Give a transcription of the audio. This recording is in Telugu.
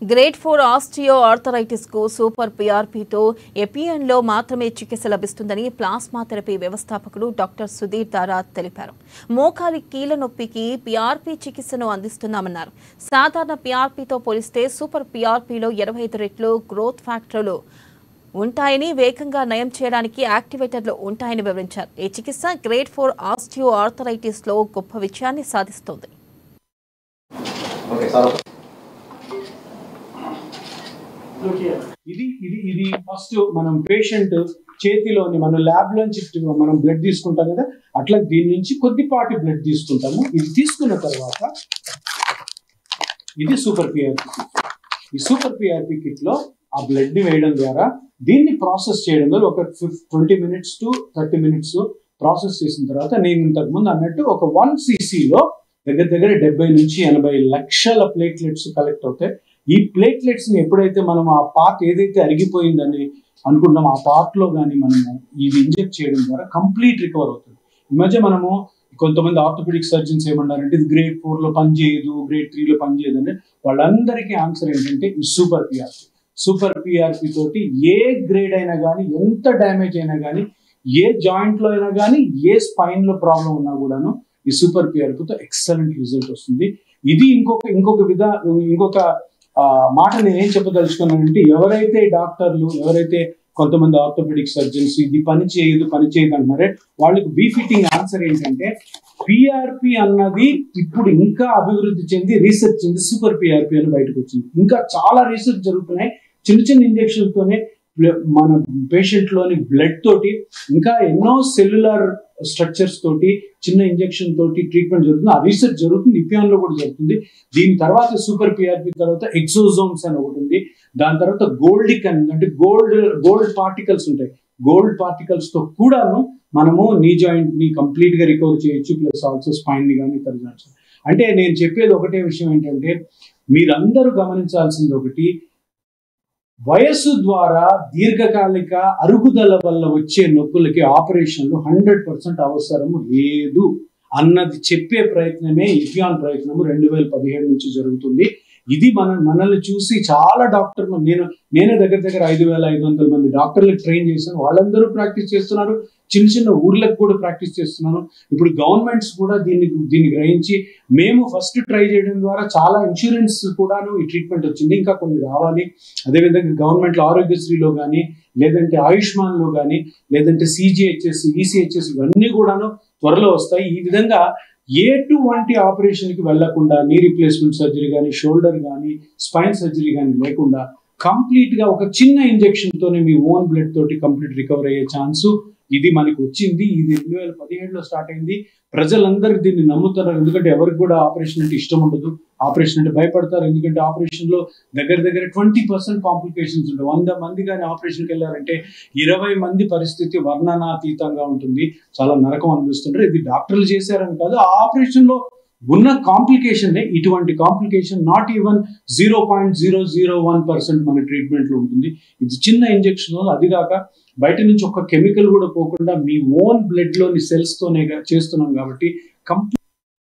గ్రేడ్ 4 ఆస్టియో ఆర్థరైటిస్ కు సూపర్ PRP తో ఎపిఎన్ లో మాత్రమే చికిత్స లభిస్తుందని ప్లాస్మా థెరపీ వ్యవస్థాపకుడు డాక్టర్ సుధీర్ దారా తెలిపారు. మోకాలి కీళ్ల నొప్పికి PRP చికిత్సను అందిస్తున్నామన్నారు. సాధారణ PRP తో పోలిస్తే సూపర్ PRP లో 25 రెట్లు గ్రోత్ ఫ్యాక్టర్లు ఉంటాయని, వేగంగా నయం చేయడానికి యాక్టివేటర్లు ఉంటాయని వివరించారు. ఈ చికిత్స గ్రేడ్ 4 ఆస్టియో ఆర్థరైటిస్ లో గొప్ప విజయాన్ని సాధిస్తుంది. ఇది ఫస్ట్ మనం పేషెంట్ చేతిలోని మన ల్యాబ్ లోంచి మనం బ్లడ్ తీసుకుంటాం కదా, అట్లా దీని నుంచి కొద్దిపాటి బ్లడ్ తీసుకుంటాము. ఇది తీసుకున్న తర్వాత ఇది సూపర్ PRP కిట్. ఈ సూపర్ PRP కిట్ లో ఆ బ్లడ్ ని వేయడం ద్వారా దీన్ని ప్రాసెస్ చేయడం ద్వారా ఒక 20 minutes to 30 minutes ప్రాసెస్ చేసిన తర్వాత నేను ఇంతకు ముందు అన్నట్టు ఒక 1 cc లో దగ్గర 70 నుంచి 80 లక్షల ప్లేట్లెట్స్ కలెక్ట్ అవుతాయి. ఈ ప్లేట్లెట్స్ ని ఎప్పుడైతే మనం ఆ పార్ట్ ఏదైతే అరిగిపోయిందని అనుకుంటాం ఆ పార్ట్ లో కానీ మనము ఇది ఇంజెక్ట్ చేయడం ద్వారా కంప్లీట్ రికవర్ అవుతుంది. ఈ మధ్య మనము కొంతమంది ఆర్థోపెడిక్ సర్జన్స్ ఏమన్నారంటే ఇది గ్రేడ్ 4 లో పనిచేయదు, గ్రేడ్ 3 లో పనిచేయదు అంటే వాళ్ళందరికీ ఆన్సర్ ఏంటంటే ఈ సూపర్ PRP తోటి ఏ గ్రేడ్ అయినా కానీ, ఎంత డ్యామేజ్ అయినా కానీ, ఏ జాయింట్ లో అయినా కానీ, ఏ స్పైన్ లో ప్రాబ్లం ఉన్నా కూడాను ఈ సూపర్ PRP తో ఎక్సలెంట్ రిజల్ట్ వస్తుంది. ఇది ఇంకొక మాట నేను ఏం చెప్పదలుచుకున్నానంటే, ఎవరైతే డాక్టర్లు, ఎవరైతే కొంతమంది ఆర్థోపెడిక్ సర్జన్స్ ఇది పని చేయదు అంటున్నారే వాళ్ళకి బీఫిట్టింగ్ ఆన్సర్ ఏంటంటే PRP అన్నది ఇప్పుడు ఇంకా అభివృద్ధి చెంది రీసెర్చ్ చెంది సూపర్ PRP అని బయటకు వచ్చింది. ఇంకా చాలా రీసెర్చ్ జరుగుతున్నాయి. చిన్న ఇంజెక్షన్ తోనే మన పేషెంట్ లోని బ్లడ్ తోటి ఇంకా ఎన్నో సెల్యులర్ స్ట్రక్చర్స్ తోటి చిన్న ఇంజెక్షన్ తోటి ట్రీట్మెంట్ జరుగుతుంది. ఆ రీసెర్చ్ జరుగుతుంది, ఇపియాన్ లో కూడా జరుగుతుంది. దీని తర్వాత సూపర్ PRP తర్వాత ఎక్సోజోమ్స్ అని ఒకటి ఉంది. దాని తర్వాత గోల్డిక్ అని అంటే గోల్డ్ పార్టికల్స్ ఉంటాయి. గోల్డ్ పార్టికల్స్ తో కూడాను మనము నీ జాయింట్ ని కంప్లీట్ గా రికవర్ చేయొచ్చు, ప్లస్ ఆల్సో స్పైన్ ని కానీ ఇతర జాయింట్స్. అంటే నేను చెప్పేది ఒకటే విషయం ఏంటంటే, మీరందరూ గమనించాల్సింది ఒకటి, వయస్సు ద్వారా దీర్ఘకాలిక అరుగుదల వల్ల వచ్చే నొప్పులకి ఆపరేషన్లు 100% అవసరము లేదు అన్నది చెప్పే ప్రయత్నమే ఎపియాన్ ప్రయత్నము 2017 నుంచి జరుగుతుంది. ఇది మనల్ని చూసి చాలా డాక్టర్లు, నేనే దగ్గర 5500 మంది డాక్టర్లకు ట్రైన్ చేశాను. వాళ్ళందరూ ప్రాక్టీస్ చేస్తున్నారు. చిన్న ఊర్లకు కూడా ప్రాక్టీస్ చేస్తున్నాను. ఇప్పుడు గవర్నమెంట్స్ కూడా దీన్ని గ్రహించి మేము ఫస్ట్ ట్రై చేయడం ద్వారా చాలా ఇన్సూరెన్స్ కూడాను ఈ ట్రీట్మెంట్ వచ్చింది. ఇంకా కొన్ని రావాలి. అదేవిధంగా గవర్నమెంట్లో ఆరోగ్యశ్రీలో కానీ, లేదంటే ఆయుష్మాన్ లో కానీ, లేదంటే CGHS, ECHS ఇవన్నీ కూడాను త్వరలో వస్తాయి. ఈ విధంగా ఎటువంటి ఆపరేషన్ కి వెళ్లకుండా, నీ రీప్లేస్మెంట్ సర్జరీ కానీ, షోల్డర్ కానీ, స్పైన్ సర్జరీ కానీ లేకుండా కంప్లీట్ గా ఒక చిన్న ఇంజెక్షన్ తోనే మీ ఓన్ బ్లడ్ తోటి కంప్లీట్ రికవర్ అయ్యే ఛాన్స్ ఇది మనకు వచ్చింది. ఇది 2017లో స్టార్ట్ అయింది. ప్రజలందరూ దీన్ని నమ్ముతున్నారు. ఎందుకంటే ఎవరికి కూడా ఆపరేషన్ అంటే ఇష్టం ఉండదు, ఆపరేషన్ అంటే భయపడతారు. ఎందుకంటే ఆపరేషన్ లో దగ్గర 20% కాంప్లికేషన్స్ ఉంటాయి. 100 మంది కానీ ఆపరేషన్కి వెళ్ళారంటే 20 మంది పరిస్థితి వర్ణనాతీతంగా ఉంటుంది. చాలా నరకం అనిపిస్తుంటారు. ఇది డాక్టర్లు చేశారని కాదు, ఆ ఆపరేషన్ లో ఉన్న కాంప్లికేషన్ ఇటువంటి కాంప్లికేషన్ నాట్ ఈవెన్ 0.001% మన ట్రీట్మెంట్ లో ఉంటుంది. ఇది చిన్న ఇంజెక్షన్, అది కాక బయట నుంచి ఒక కెమికల్ కూడా పోకుండా మీ ఓన్ బ్లడ్ లోని సెల్స్ తోనే చేస్తున్నాం కాబట్టి కంప్లీట్